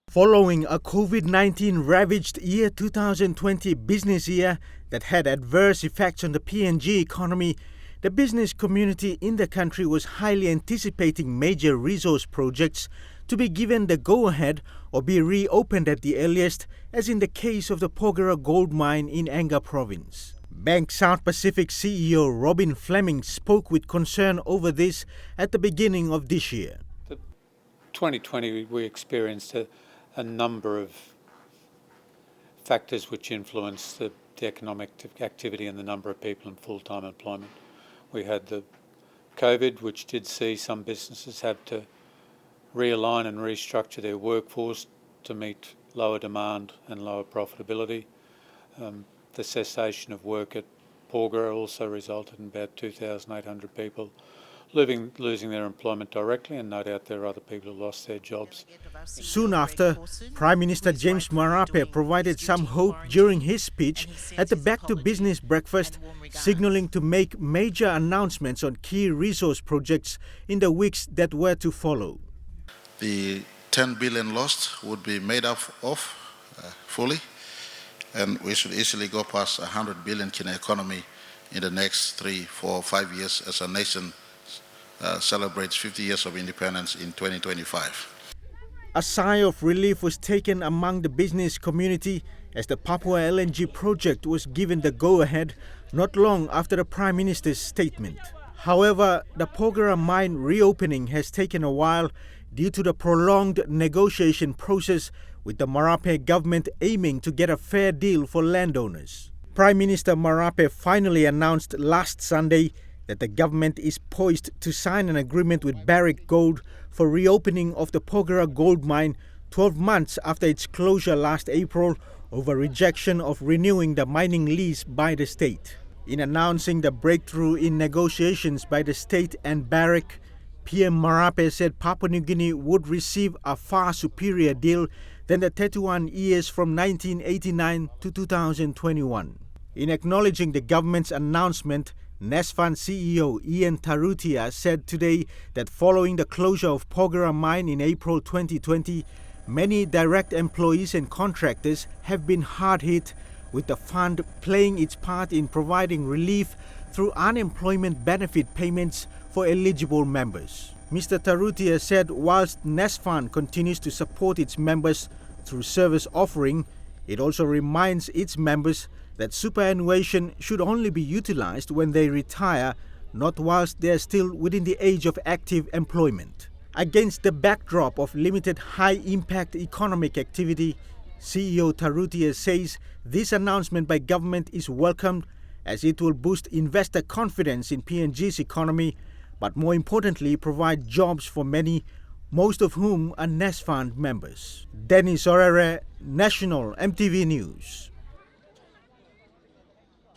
Following a COVID-19 ravaged year 2020 business year that had adverse effects on the PNG economy, the business community in the country was highly anticipating major resource projects to be given the go-ahead or be reopened at the earliest, as in the case of the Porgera Gold Mine in Enga Province. Bank South Pacific CEO Robin Fleming spoke with concern over this at the beginning of this year. 2020 we experienced a number of factors which influenced the economic activity and the number of people in full-time employment. We had the COVID, which did see some businesses have to realign and restructure their workforce to meet lower demand and lower profitability. The cessation of work at Porgera also resulted in about 2,800 people losing their employment directly, and no doubt there are other people who lost their jobs. Soon after, Prime Minister James Marape provided some hope during his speech at the Back to Business breakfast, signalling to make major announcements on key resource projects in the weeks that were to follow. The 10 billion lost would be made up of fully, and we should easily go past 100 billion in the economy in the next 3, 4, 5 years as a nation celebrates 50 years of independence in 2025. A sigh of relief was taken among the business community as the Papua LNG project was given the go-ahead not long after the Prime Minister's statement. However, the Porgera mine reopening has taken a while due to the prolonged negotiation process, with the Marape government aiming to get a fair deal for landowners. Prime Minister Marape finally announced last Sunday that the government is poised to sign an agreement with Barrick Gold for reopening of the Porgera Gold Mine 12 months after its closure last April over rejection of renewing the mining lease by the state. In announcing the breakthrough in negotiations by the state and Barrick, PM Marape said Papua New Guinea would receive a far superior deal than the 31 years from 1989 to 2021. In acknowledging the government's announcement, Nasfund CEO Ian Tarutia said today that following the closure of Porgera Mine in April 2020, many direct employees and contractors have been hard hit, with the fund playing its part in providing relief through unemployment benefit payments for eligible members. Mr. Tarutia said whilst Nasfund continues to support its members through service offering, it also reminds its members that superannuation should only be utilized when they retire, not whilst they are still within the age of active employment. Against the backdrop of limited high-impact economic activity, CEO Tarutia says this announcement by government is welcomed as it will boost investor confidence in PNG's economy, but more importantly provide jobs for many, most of whom are Nasfund members. Dennis Orere, National EMTV News.